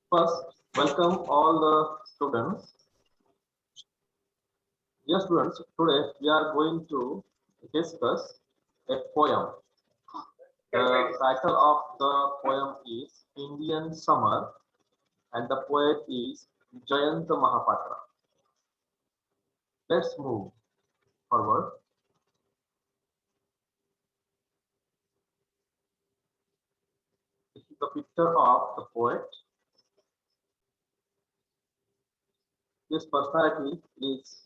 First, welcome all the students. Dear students, today we are going to discuss a poem. The title of the poem is Indian Summer and the poet is Jayant Mahapatra. Let's move forward. This is the picture of the poet. His personality is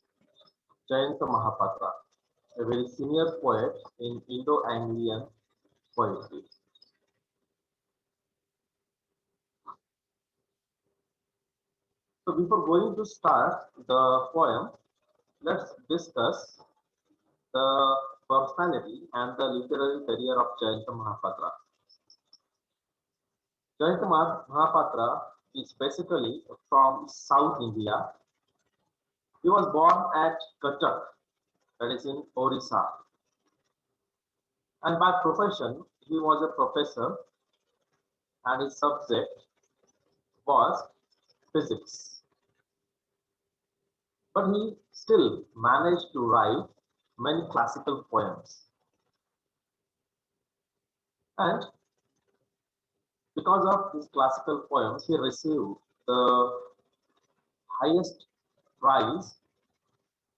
Jayant Mahapatra, a very senior poet in Indo-Anglian poetry. So before going to start the poem, let's discuss the personality and the literary career of Jayanta Mahapatra. Jayanta Mahapatra is basically from South India. He was born at Cuttack, that is in Orissa, and by profession he was a professor, and his subject was physics. But he still managed to write many classical poems, and because of his classical poems, he received the highest prize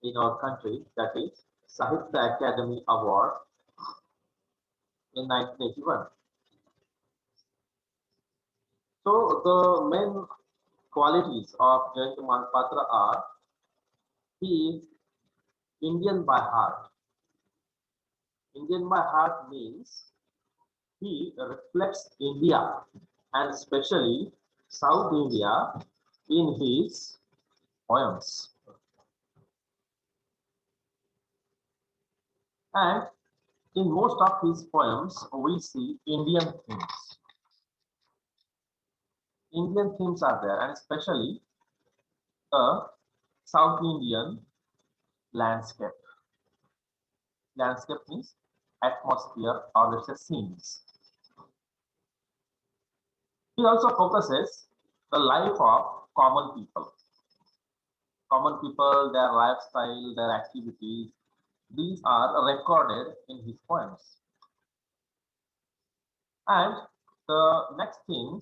in our country, that is Sahitya Academy Award in 1981. So the main qualities of Jayant Mahapatra are he is Indian by heart. Indian by heart means he reflects India and especially South India in his poems. And in most of his poems, we see Indian themes. Indian themes are there, and especially the South Indian landscape. Landscape means atmosphere or let's say scenes. He also focuses the life of common people. Common people, their lifestyle, their activities, these are recorded in his poems. And the next thing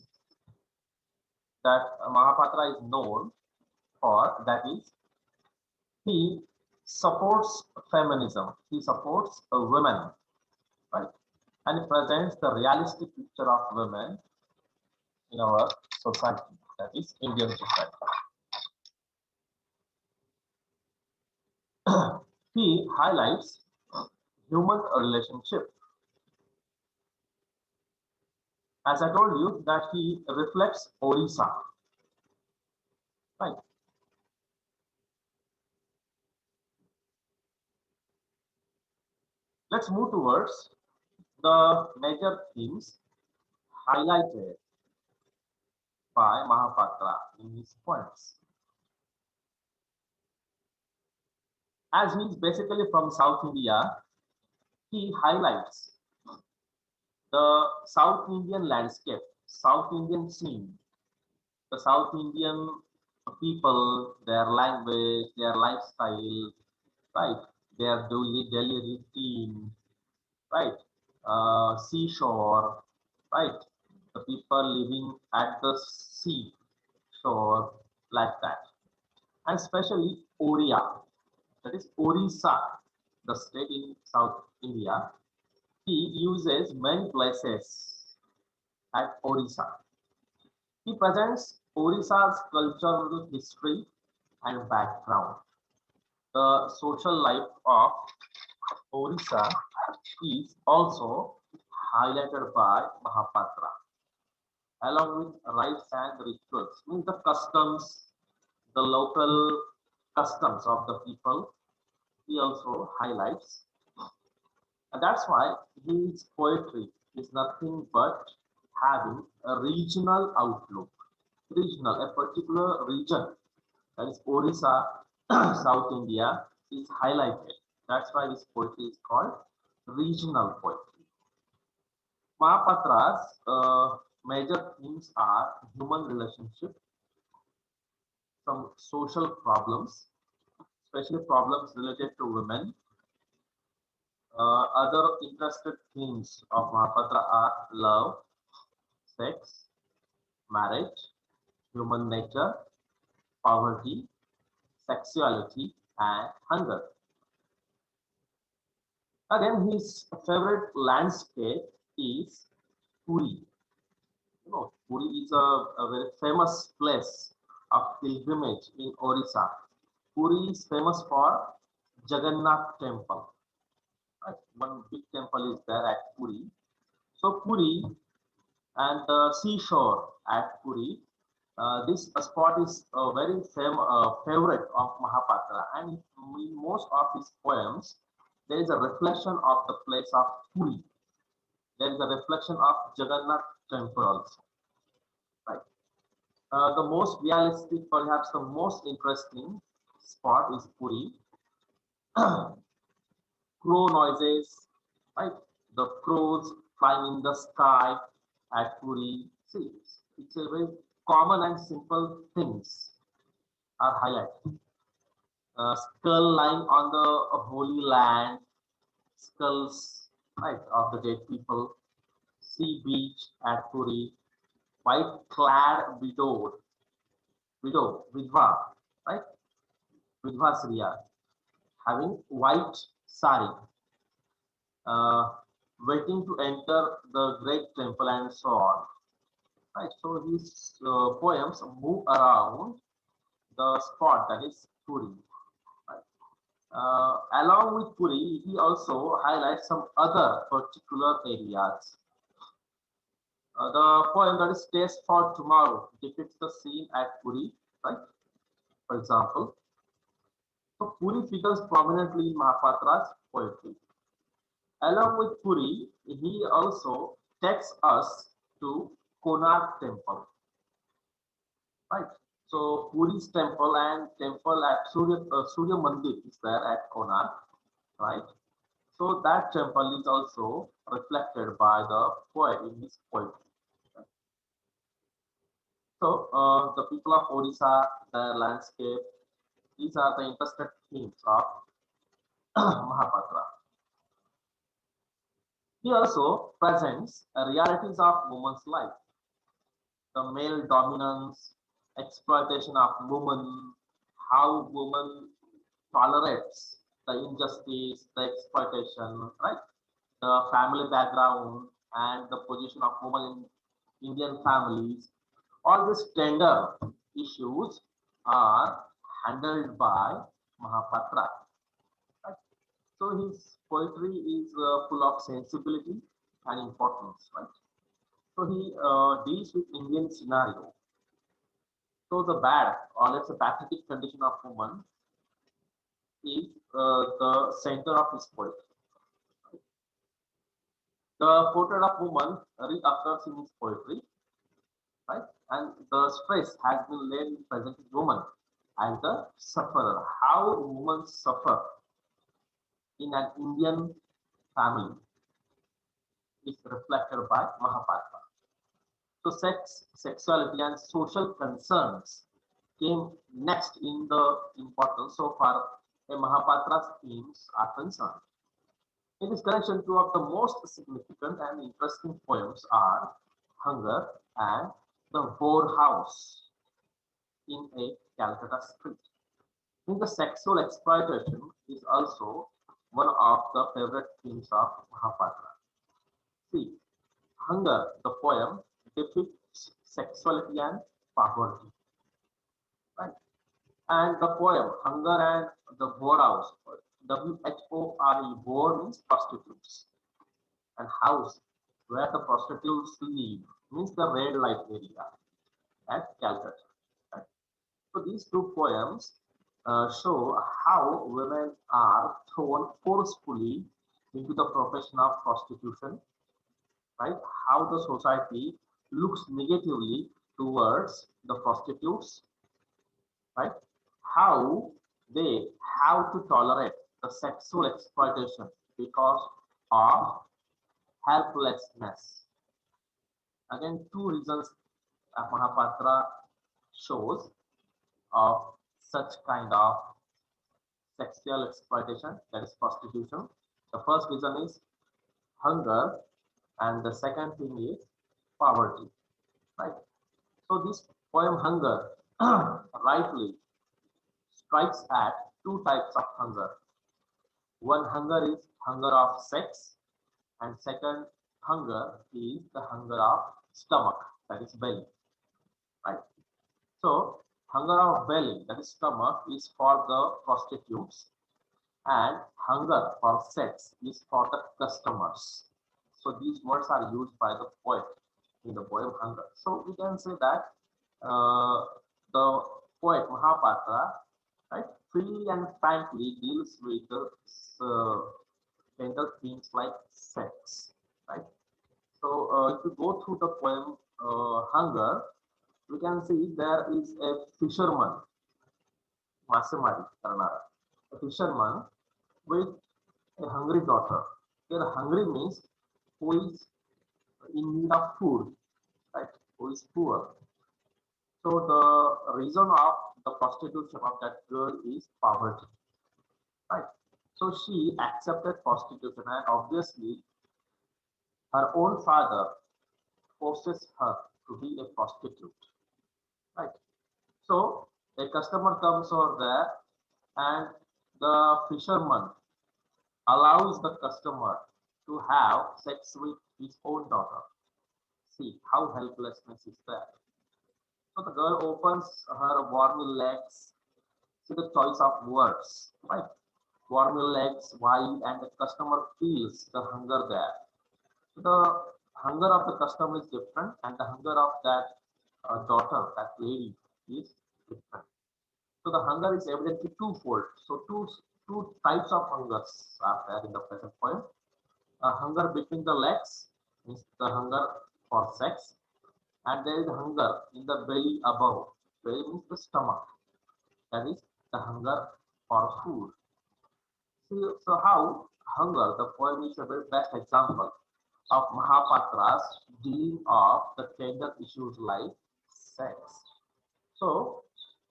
that Mahapatra is known for, that is he supports feminism. He supports women, right? And he presents the realistic picture of women in our society, that is Indian society. He highlights human relationship. As I told you that he reflects Orissa, right? Let's move towards the major themes highlighted by Mahapatra in his poems. As he is basically from South India, he highlights the South Indian landscape, South Indian scene, the South Indian people, their language, their lifestyle, right? Their daily routine, right? Seashore, right? The people living at the sea shore, like that. And especially Oriya, that is Orissa, the state in South India. He uses many places at Orissa. He presents Orissa's cultural history and background. The social life of Orissa is also highlighted by Mahapatra, along with rites and rituals, means the customs, the local customs of the people. He also highlights, and that's why his poetry is nothing but having a regional outlook. Regional, a particular region, that is Orissa, South India, is highlighted. That's why this poetry is called regional poetry. Mahapatra's major themes are human relationship, some social problems, especially problems related to women. Other interested themes of Mahapatra are love, sex, marriage, human nature, poverty, sexuality, and hunger. Again, his favorite landscape is Puri. Puri is a very famous place of pilgrimage in Orissa. Puri is famous for Jagannath temple. Right? One big temple is there at Puri. So Puri and the seashore at Puri, this spot is a very favorite of Mahapatra, and in most of his poems, there is a reflection of the place of Puri. There is a reflection of Jagannath temple also. Right. The most realistic, perhaps the most interesting spot is Puri. Crow noises, right? The crows flying in the sky at Puri. See, it's a very common and simple things are highlighted. Skull lying on the holy land, skulls, right, of the dead people. Sea beach at Puri, white clad widow, Vidva, right? Vidva Sriya, having white sari, uh, waiting to enter the great temple and so on. Right, so his poems move around the spot that is Puri. Right. Along with Puri, he also highlights some other particular areas. The poem that is Taste for Tomorrow depicts the scene at Puri, right? For example, so Puri figures prominently in Mahapatra's poetry. Along with Puri, he also takes us to Konark temple, right? So Puri's temple and temple at Surya Mandir is there at Konark, right? So that temple is also reflected by the poet in his poetry. So the people of Odisha, their landscape, these are the interested themes of Mahapatra. He also presents realities of women's life, the male dominance, exploitation of women, how women tolerates the injustice, the exploitation, right? The family background and the position of women in Indian families. All these tender issues are handled by Mahapatra. Right? So his poetry is full of sensibility and importance. Right? So he deals with Indian scenario. So the bad or let's say pathetic condition of woman is the center of his poetry. The portrait of woman reoccurs in his poetry, right? And the stress has been laid in presenting woman as the sufferer. How women suffer in an Indian family is reflected by Mahapatra. So sex, sexuality, and social concerns came next in the importance so far a Mahapatra's themes are concerned. In this connection, two of the most significant and interesting poems are Hunger and The Boar House in a Calcutta Street. In the sexual exploitation is also one of the favorite themes of Mahapatra. See, Hunger, the poem, depicts sexuality and poverty. Right? And the poem Hunger and the Boar House, WHORE, boar means prostitutes, and house where the prostitutes live means the red light area at Calcutta. Right? So these two poems show how women are thrown forcefully into the profession of prostitution, right? How the society looks negatively towards the prostitutes, right? How they have to tolerate the sexual exploitation because of helplessness. Again, two reasons Mahapatra shows of such kind of sexual exploitation, that is prostitution. The first reason is hunger, and the second thing is poverty, right? So this poem Hunger rightly strikes at two types of hunger. One hunger is hunger of sex, and second hunger is the hunger of stomach, that is belly, right? So hunger of belly, that is stomach, is for the prostitutes, and hunger for sex is for the customers. So these words are used by the poet in the poem Hunger. So we can say that the poet Mahapatra, right, freely and frankly deals with uh, gender themes like sex, right? So if you go through the poem Hunger, we can see there is a fisherman, Masemari Karnara, a fisherman with a hungry daughter. Here, hungry means who is in need of food, right? Who is poor. So the reason of the prostitution of that girl is poverty, right? So she accepted prostitution, and obviously her own father forces her to be a prostitute, right? So a customer comes over there, and the fisherman allows the customer to have sex with his own daughter. See how helplessness is there. So the girl opens her warmy legs. See the choice of words, right? Warmy legs, wide, and the customer feels the hunger there. So the hunger of the customer is different, and the hunger of that daughter, that lady, is different. So the hunger is evidently twofold. So two types of hungers are there in the present poem. A hunger between the legs means the hunger for sex, and there is hunger in the belly above. Belly means the stomach. That is the hunger for food. So how hunger, the poem is a very best example of Mahapatra's dealing of the tender issues like sex. So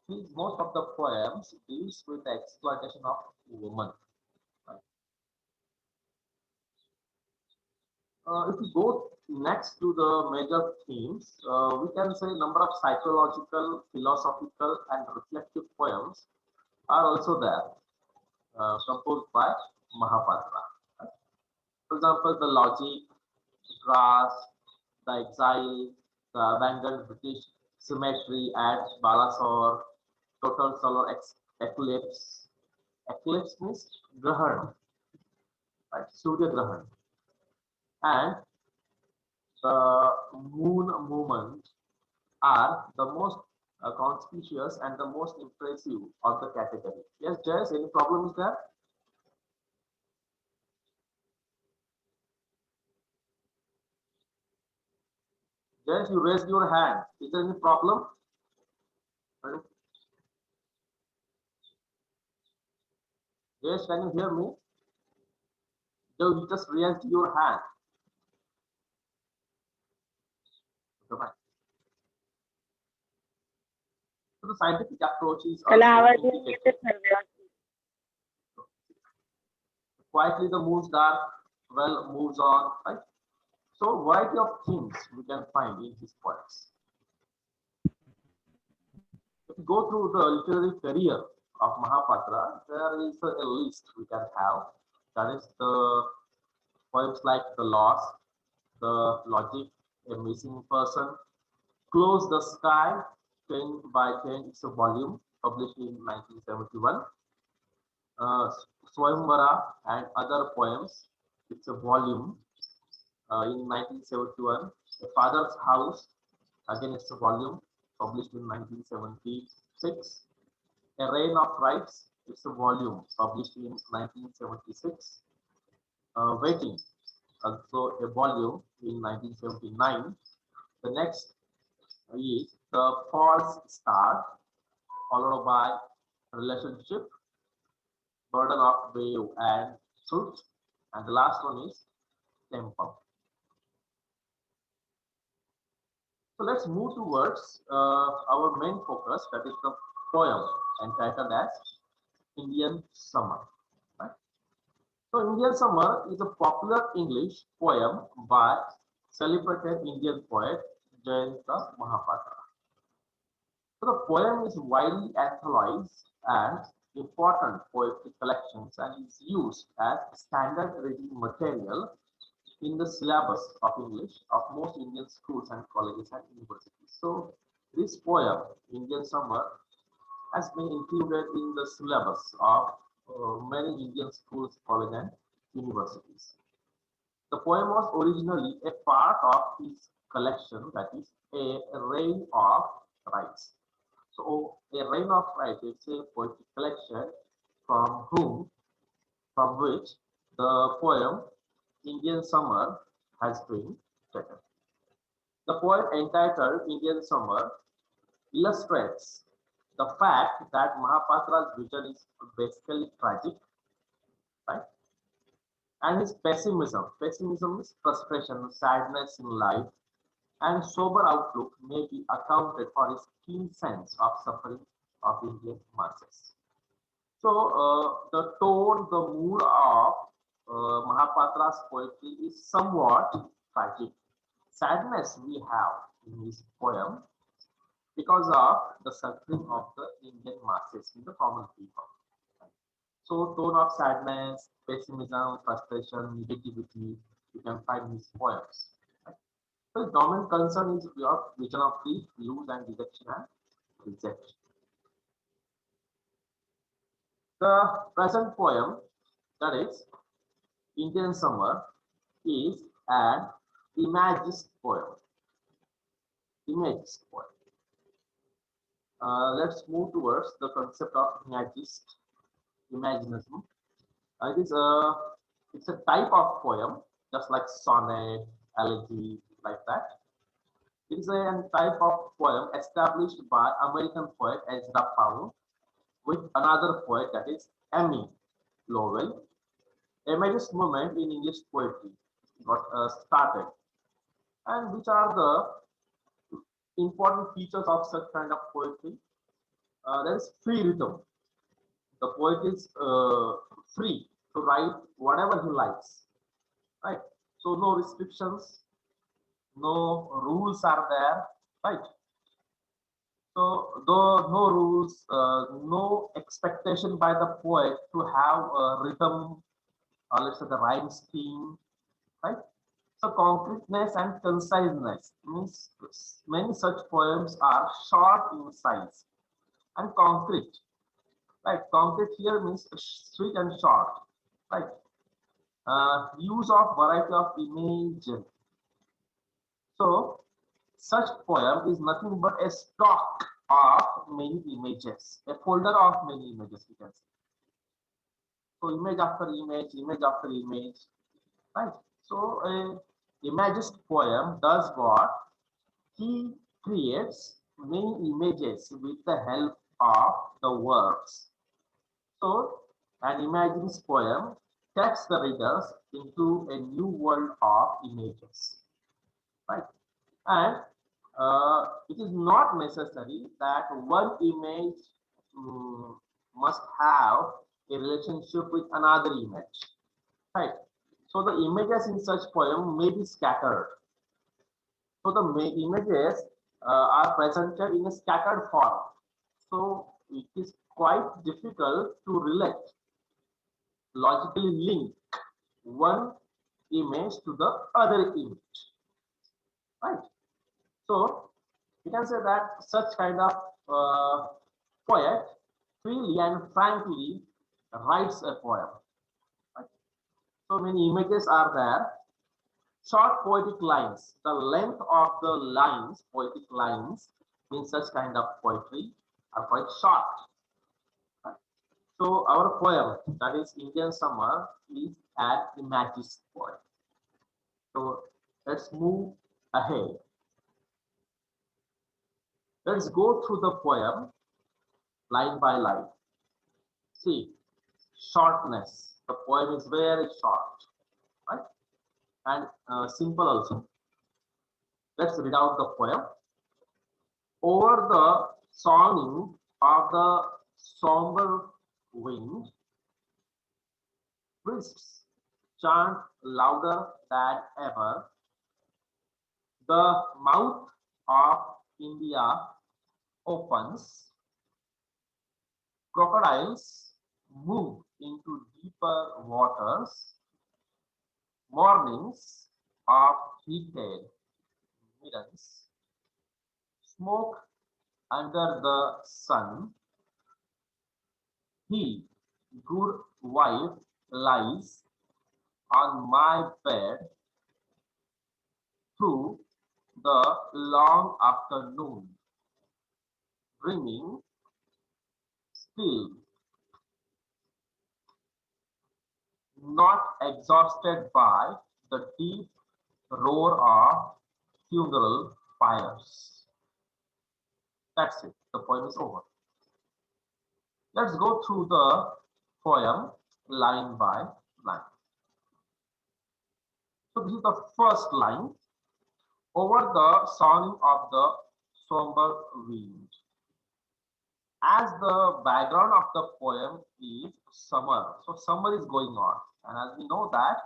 most of the poems deals with the exploitation of women. If we go next to the major themes, we can say number of psychological, philosophical, and reflective poems are also there, composed by Mahapatra. For example, the logic, grass, the exile, the abandoned British cemetery at Balasore, total solar eclipse. Eclipse means Grahan, right? Surya Grahan. And the moon movement are the most conspicuous and the most impressive of the category. Yes, Jess, any problems there? Jess, you raised your hand. Is there any problem? Jess, can you hear me? You just raised your hand. Okay, fine. So the scientific approach is also indicated. Quietly the moves dark, well moves on, right? So variety of things we can find in his poems. If you go through the literary career of Mahapatra, there is a list we can have. That is the poems like The Lost, The Logic, A Missing Person, Close the Sky, 10 by 10, it's a volume published in 1971. Swayamvara and Other Poems, it's a volume in 1971. A Father's House, again it's a volume published in 1976. A Reign of Rights, it's a volume published in 1976. Waiting, also a volume in 1979. The next is The False Start, followed by Relationship, Burden of Wave and Truth, and the last one is Temple. So let's move towards our main focus, that is the poem entitled as Indian Summer. Right? So Indian Summer is a popular English poem by celebrated Indian poet Jayanta Mahapatra. So the poem is widely anthologized and important poetry collections and is used as standard reading material in the syllabus of English of most Indian schools and colleges and universities. So this poem, Indian Summer, has been included in the syllabus of many Indian schools, colleges, and universities. The poem was originally a part of his collection, that is a Rain of Rights. So a Rain of Rights is a poetry collection from whom, from which the poem Indian Summer has been taken. The poem entitled Indian Summer illustrates the fact that Mahapatra's vision is basically tragic, right? And his pessimism is frustration, sadness in life, and sober outlook may be accounted for his keen sense of suffering of Indian masses. So the tone, the mood of Mahapatra's poetry is somewhat tragic. Sadness we have in this poem because of the suffering of the Indian masses, in the common people. So tone of sadness, pessimism, frustration, negativity, you can find in these poems. Right? So the dominant concern is your vision of grief, lose and rejection and rejection. The present poem, that is Indian Summer, is an imagist poem. Imagist poem. Let's move towards the concept of imaginism. It's a type of poem, just like sonnet, elegy, like that. It is a type of poem established by American poet Ezra Pound with another poet, that is Emmy Lowell. Imagist movement in English poetry got started, and which are the important features of such kind of poetry? There is free rhythm. The poet is free to write whatever he likes, right? So no restrictions, no rules are there, right? So though no rules, no expectation by the poet to have a rhythm, or let's say the rhyme scheme, right? So concreteness and conciseness means many such poems are short in size and concrete. Right, concrete here means sweet and short. Right, use of variety of image. So such poem is nothing but a stock of many images, a folder of many images, we can say. So image after image, image after image. Right. So a imagist poem does what? He creates many images with the help of the words. So an imagined poem takes the readers into a new world of images, right? And it is not necessary that one image must have a relationship with another image, right? So the images in such poem may be scattered. So the images are presented in a scattered form. So it is quite difficult to relate, logically link one image to the other image, right? So you can say that such kind of poet freely and frankly writes a poem, right? So many images are there, short poetic lines, the length of the lines, poetic lines in such kind of poetry are quite short, right? So our poem, that is Indian Summer, is an imagist poem. So let's move ahead. Let's go through the poem line by line. See, shortness. The poem is very short, right? And simple also. Let's read out the poem. Over the songing of the somber wind, priests chant louder than ever. The mouth of India opens. Crocodiles move into deeper waters. Mornings of heated middens. Smoke under the sun. He, good wife, lies on my bed through the long afternoon, dreaming still, not exhausted by the deep roar of funeral pyres. That's it. The poem is over. Let's go through the poem line by line. So this is the first line. Over the sounding of the somber wind. As the background of the poem is summer, so summer is going on, and as we know that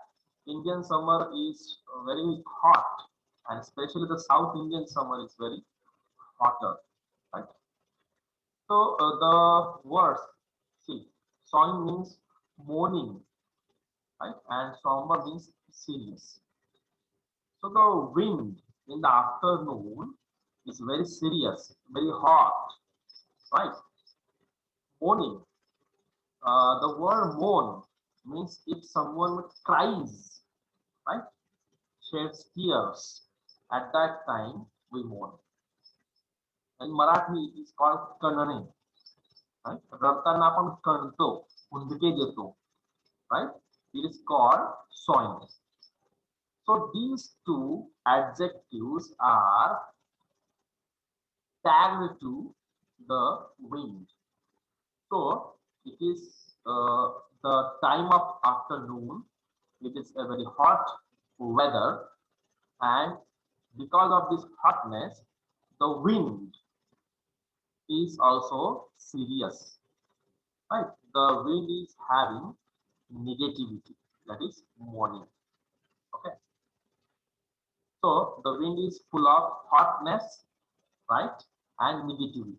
Indian summer is very hot, and especially the South Indian summer is very hotter, right? So the words, see, song means mourning, right, and somber means serious. So the wind in the afternoon is very serious, very hot, right? Mourning. The word mourn means if someone cries, right, sheds tears, at that time we mourn. In Marathi, it is called kanane, right? रडताना आपण कणतो, हुंदके देतो, right? It is called soin. So these two adjectives are tagged to the wind. So it is the time of afternoon. It is a very hot weather, and because of this hotness, the wind is also serious. Right? The wind is having negativity, that is mourning. Okay. So the wind is full of hotness, right, and negativity.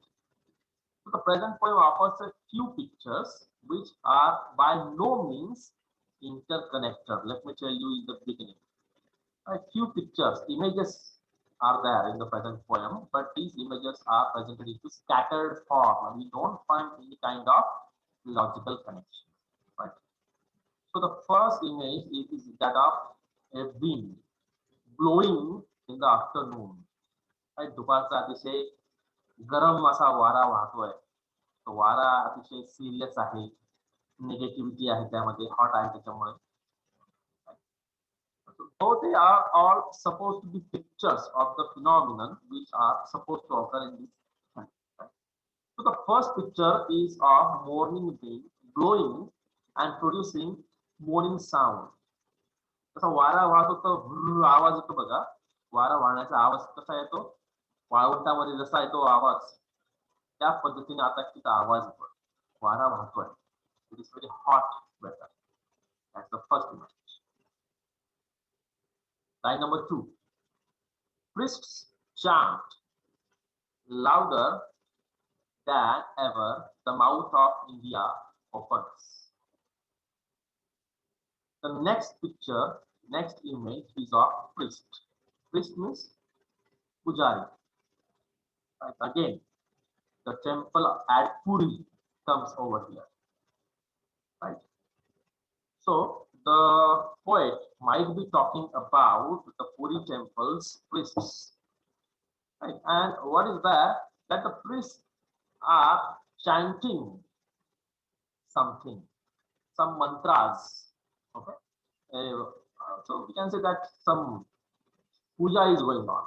So the present poem offers a few pictures which are by no means interconnected. Let me tell you in the beginning. A few pictures, images are there in the present poem, but these images are presented into scattered form, and we don't find any kind of logical connection. Right. So the first image is that of a wind blowing in the afternoon. Right. दुपारचा अतिशय गरम असा वारा वाहतोय. तो वारा अतिशय serious आहे. Negativity आहे त्यामध्ये, हॉट आहे त्याच्यामुळे. So they are all supposed to be pictures of the phenomenon which are supposed to occur in this time. Right? So the first picture is of morning wind blowing and producing morning sound. जसा वारा वाहतो तर भुर्र आवाज येतो बघा. वारा वाहण्याचा आवाज कसा येतो? वाळवंटामध्ये जसा येतो आवाज, त्या पद्धतीने आता तिथं आवाज येतो. वारा वाहतोय. It is very hot weather. That's the first image. Line number 2. Priests chant louder than ever, the mouth of India opens. The next picture, next image is of priest. Priest means pujari. Right? Again, the temple at Puri comes over here. Right? So the poet might be talking about the Puri temple's priests. Right? And what is that? That the priests are chanting something, some mantras. Okay. So we can say that some puja is going on,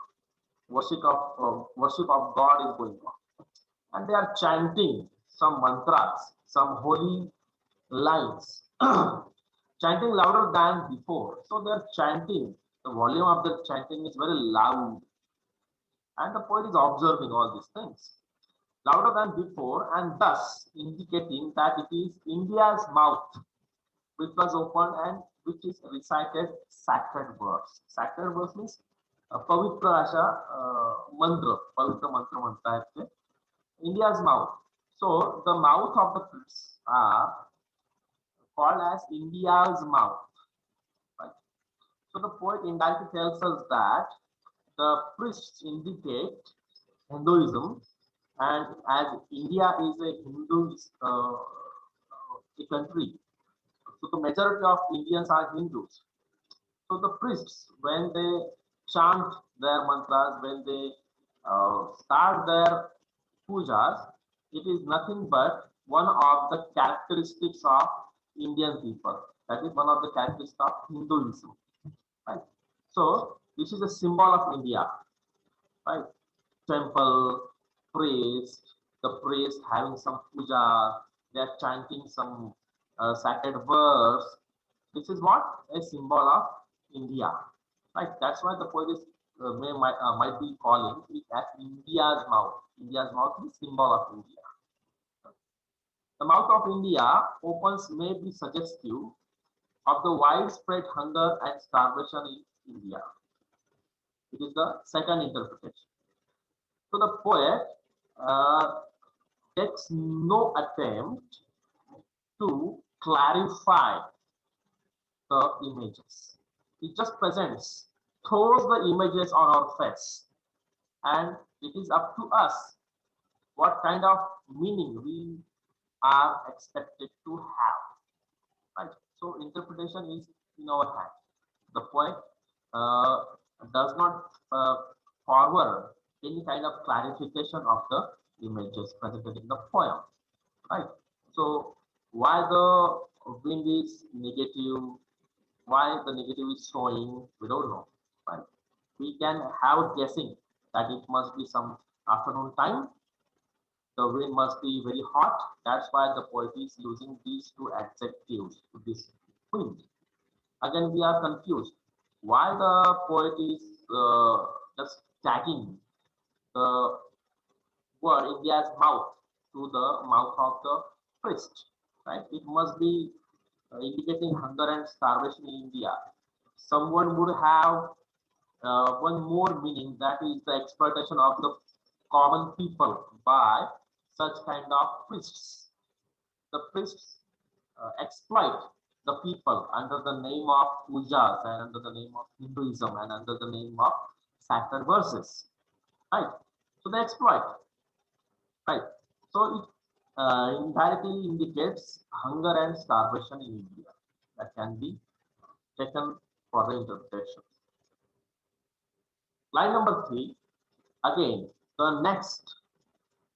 worship of God is going on, and they are chanting some mantras, some holy lines, chanting louder than before. So they are chanting. The volume of the chanting is very loud, and the poet is observing all these things louder than before, and thus indicating that it is India's mouth which was opened and which is recited sacred verse. Sacred verse means पवित्र अशा मंत्र, पवित्र मंत्र म्हणता आहेत ते. India's mouth. So the mouth of the priests are called as India's mouth. Right? So the poet indirectly tells us that the priests indicate Hinduism, and as India is a Hindu country, so the majority of Indians are Hindus. So the priests, when they chant their mantras, when they start their pujas, it is nothing but one of the characteristics of Indian people. That is one of the characteristics of Hinduism. Right? So this is a symbol of India. Right? Temple, priest, the priest having some puja, they are chanting some sacred verse. This is what a symbol of India. Right? That's why the poet is might be calling it as India's mouth. India's mouth is symbol of India. The mouth of India opens may be suggestive of the widespread hunger and starvation in India. It is the second interpretation. So the poet takes no attempt to clarify the images. He just presents, throws the images on our face, and it is up to us what kind of meaning we are expected to have. Right? So interpretation is in our hand. The poet does not forward any kind of clarification of the images presented in the poem. Right? So why the wind is negative, why the negative is showing, we don't know. Right? We can have guessing that it must be some afternoon time. The wind must be very hot. That's why the poet is using these two adjectives to this wind. Again, we are confused. Why the poet is just tagging the word India's mouth to the mouth of the priest? Right? It must be indicating hunger and starvation in India. Someone would have one more meaning, that is the exploitation of the common people by such kind of priests. The priests exploit the people under the name of pujas and under the name of Hinduism and under the name of sacred verses. Right? So they exploit. Right? So it indirectly indicates hunger and starvation in India. That can be taken for the interpretation. Line number 3, again, the next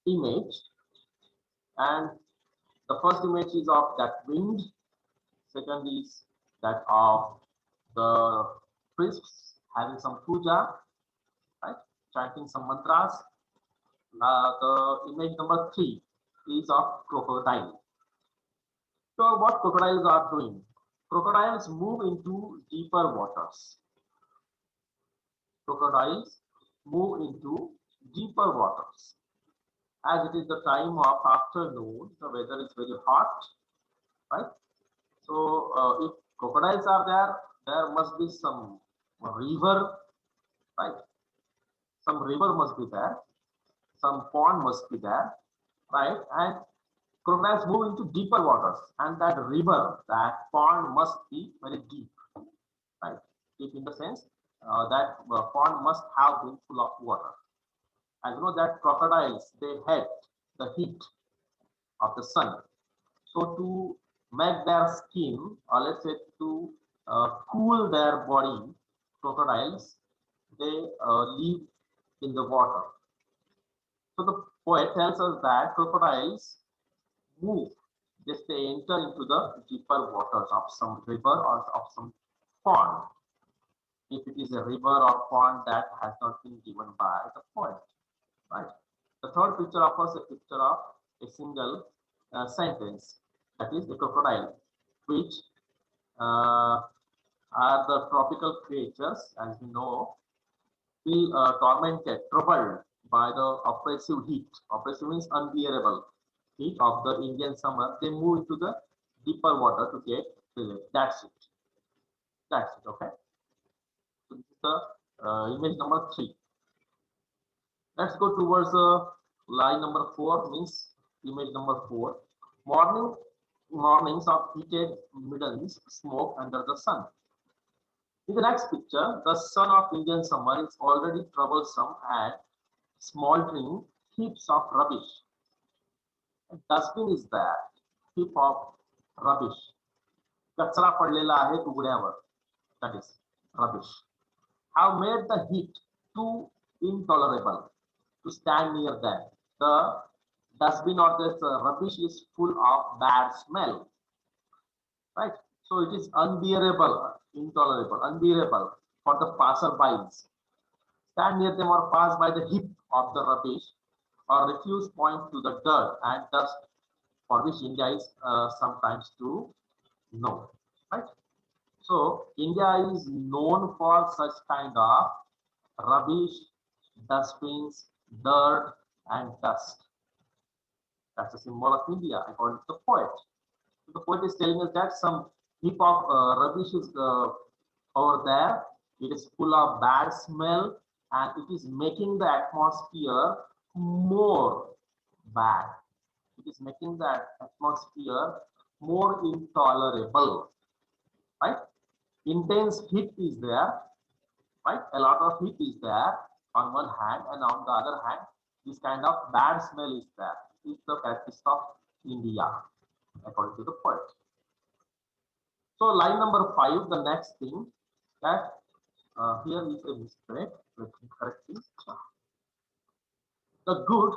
image, and the first image is of that wind, second is that of the priests having some puja, right, chanting some mantras. The image number 3 is of crocodile. So what crocodiles are doing? Crocodiles move into deeper waters. Crocodiles move into deeper waters. As it is the time of afternoon, the weather is very hot, right? So if crocodiles are there, there must be some river, right? Some river must be there, some pond must be there, right? And crocodiles move into deeper waters, and that river, that pond must be very deep, right? Deep in the sense that pond must have been full of water. I know that crocodiles, they hate the heat of the sun. So to make their skin, or let's say to cool their body, crocodiles, they live in the water. So the poet tells us that crocodiles move, just they enter into the deeper waters of some river or of some pond. If it is a river or pond that has not been given by the poet. Right. The third picture offers a picture of a single sentence, that is the crocodile, which are the tropical creatures, as you know. feel tormented, troubled by the oppressive heat. Oppressive means unbearable heat of the Indian summer. They move into the deeper water to get relief. That's it. That's it. Okay. So this is the image number 3. Let's go towards the line number 4, means image number 4. Morning mornings of heated middens smoke under the sun. In the next picture, the sun of Indian summer is already troublesome and smoldering heaps of rubbish. A dustbin is there, heap of rubbish. कचरा पडलेला आहे उघड्यावर. That is rubbish. Have made the heat too intolerable to stand near them. The dustbin or this rubbish is full of bad smell, right? So it is unbearable, intolerable, unbearable for the passerbys. Stand near them or pass by the heap of the rubbish or refuse point to the dirt and dust for which India is sometimes to know, right? So India is known for such kind of rubbish, dustbins, dirt, and dust. That's a symbol of India, according to the poet. The poet is telling us that some heap of rubbish is over there. It is full of bad smell and it is making the atmosphere more bad. It is making the atmosphere more intolerable, right? Intense heat is there, right? A lot of heat is there on one hand, and on the other hand, this kind of bad smell is there. It's the characteristic of India, according to the poet. So line number 5, the next thing that here is a mistake. Let me correct this. The good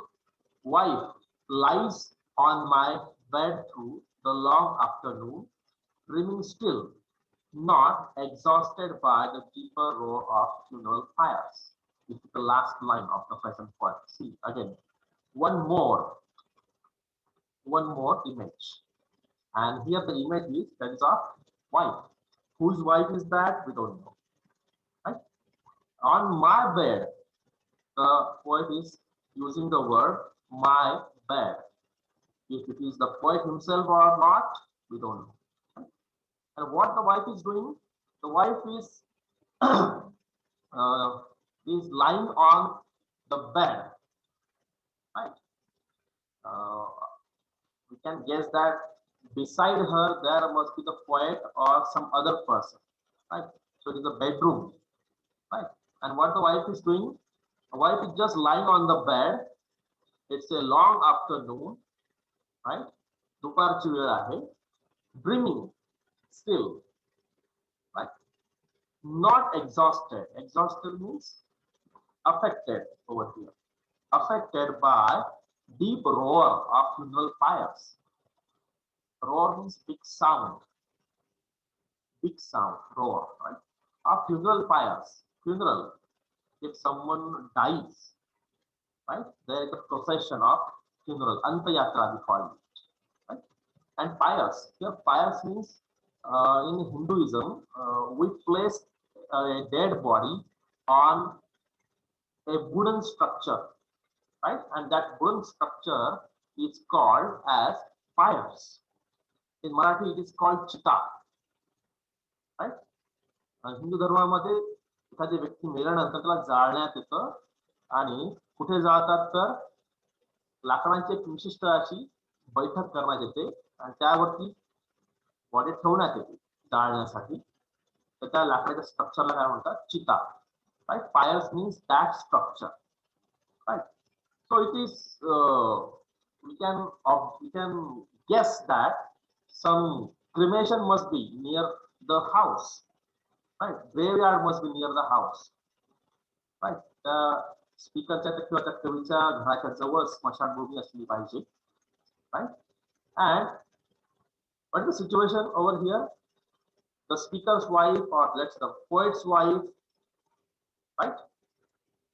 wife lies on my bed through the long afternoon, dreaming still, not exhausted by the deeper roar of funeral fires. This is the last line of the present poem. See again, one more image, and here the image is that is of wife. Whose wife is that? We don't know. Right? On my bed, the poet is using the word my bed. If it is the poet himself or not, we don't know. Right? And what the wife is doing? The wife is lying on the bed. Right? We can guess that beside her there must be the poet or some other person. Right? So it is a bedroom. Right? And what the wife is doing? The wife is just lying on the bed. It's a long afternoon, right? दुपारची वेळ आहे. Dreaming still, right? Not exhausted. Exhausted means affected over here. Affected by deep roar of funeral fires. Roar means big sound. Big sound, roar, right? Of funeral fires. Funeral. If someone dies, right? There is a procession of funeral, Antayatra we call it, right? And fires. Here, fires means in Hinduism, we place a dead body on a wooden structure, right? And that wooden structure is called as fires. In Marathi, it is called chita, right? Hindu धर्मामध्ये एखादी व्यक्ती मेल्यानंतर त्याला जाळण्यात येतं आणि कुठे जातात तर लाकडांची एक विशिष्ट अशी बैठक करण्यात येते आणि त्यावरती बॉडी ठेवण्यात येते जाळण्यासाठी. तर त्या लाकडाच्या स्ट्रक्चरला काय म्हणतात? चिता, right? Fires means that structure, right? So it is we can guess that some cremation must be near the house, right? Graveyard must be near the house, right? स्पीकरच्या किंवा त्या कवीच्या घराच्या जवळ स्मशानभूमी असली पाहिजे, right? And what is the situation over here? The speaker's wife, or let's say the poet's wife, right?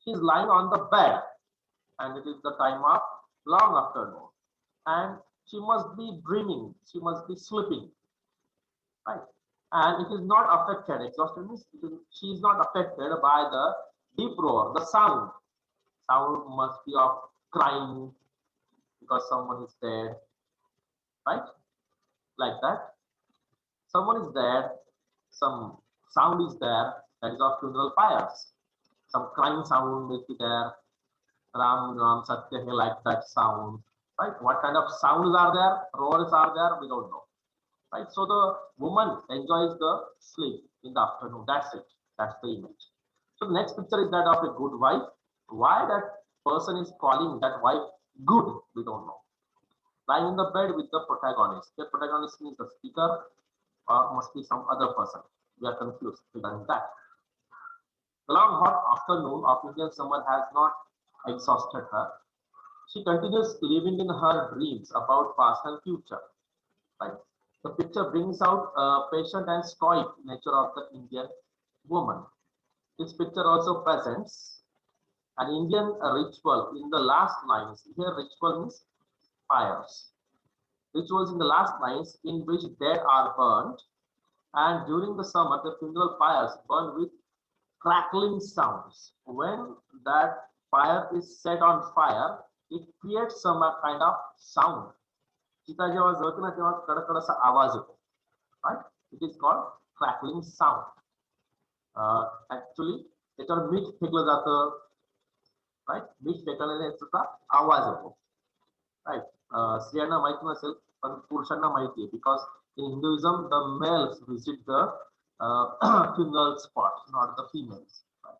She's lying on the bed and it is the time of long afternoon and she must be dreaming, she must be sleeping, right? And it is not affected, exhausted means she is not affected by the Deep roar, the sound. Sound must be of crying because someone is dead, right? Like that. Someone is dead, some sound is there, that is of funeral pyres. Some crying sound will be there, Ram Ram Satya Hai, like that sound. Right? What kind of sounds are there? Roars are there? We don't know. Right? So the woman enjoys the sleep in the afternoon. That's it. That's the image. So the next picture is that of a good wife. Why that person is calling that wife good? We don't know. Lying in the bed with the protagonist. The protagonist means the speaker or must be some other person. We are confused regarding that. The long hot afternoon of Indian summer has not exhausted her. She continues living in her dreams about past and future. Right? The picture brings out a patient and stoic nature of the Indian woman. This picture also presents an Indian ritual in the last lines. Here, ritual means fires. Rituals in the last lines in which dead are burned, and during the summer, the funeral pyres burn with crackling sounds. When that fire is set on fire, it creates some kind of sound. चिता जेव्हा जळते ना तेव्हा कडकड असा आवाज येतो. Right? It is called crackling sound. Actually, त्याच्यावर मीठ फेकलं जातं. Right? मीठ फेकल्याने त्याचा आवाज येतो. Right? स्त्रियांना माहिती नसेल पण पुरुषांना माहिती आहे because in Hinduism the males visit the funeral spot, not the females. Right?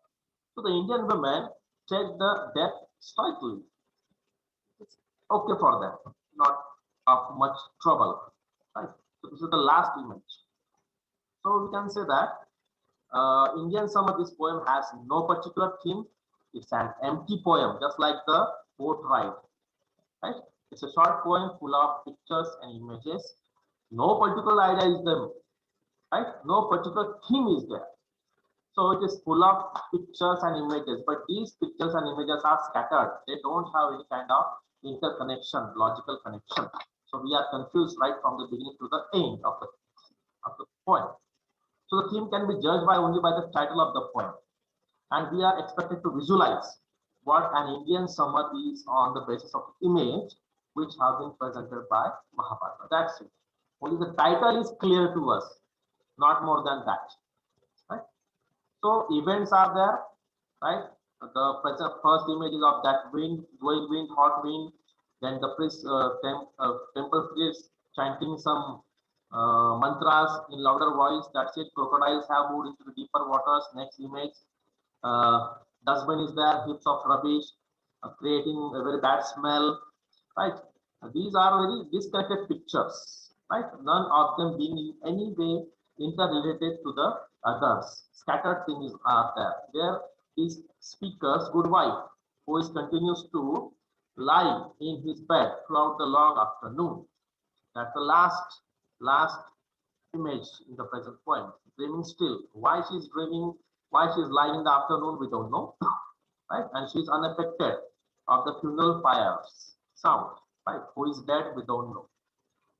So the Indian women take the death stoically. It's okay for them, not of much trouble. Right? So this is the last image. So we can say that Indian summer, this poem has no particular theme. It's an empty poem, just like the boat ride. Right? It's a short poem full of pictures and images. No particular idea is there, right? No particular theme is there. So it is full of pictures and images, but these pictures and images are scattered. They don't have any kind of interconnection, logical connection. So we are confused right from the beginning to the end of the poem. So the theme can be judged by only by the title of the poem. And we are expected to visualize what an Indian summer is on the basis of the image which have been presented by Mahabharata. That's it. Only the title is clear to us, not more than that. Right? So events are there, right? The first image is of that wind, blowing wind, hot wind. Then the priest, temple priests chanting some mantras in louder voice. That's it. Crocodiles have moved into the deeper waters. Next image. Dustbin is there, heaps of rubbish, creating a very bad smell, right? These are very disconnected pictures, right? None of them being in any way interrelated to the others. Scattered things are there. There is speaker's good wife, who is continues to lie in his bed throughout the long afternoon. That's the last image in the present poem. Dreaming still. Why she's dreaming? Why she's lying in the afternoon? We don't know, right? And she's unaffected of the funeral pyres sound, right? Who is dead? We don't know,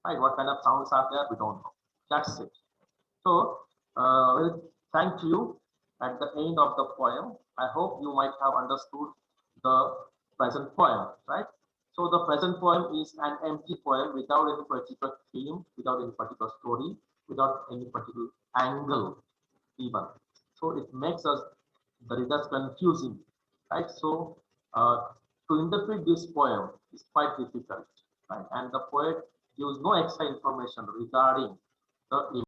right? What kind of sounds are there? We don't know. That's it. So, thank you. At the end of the poem, I hope you might have understood the present poem, right? So the present poem is an empty poem without any particular theme, without any particular story, without any particular angle even. So it makes us the readers confusing, right? So to interpret this poem is quite difficult, right? And the poet gives no extra information regarding the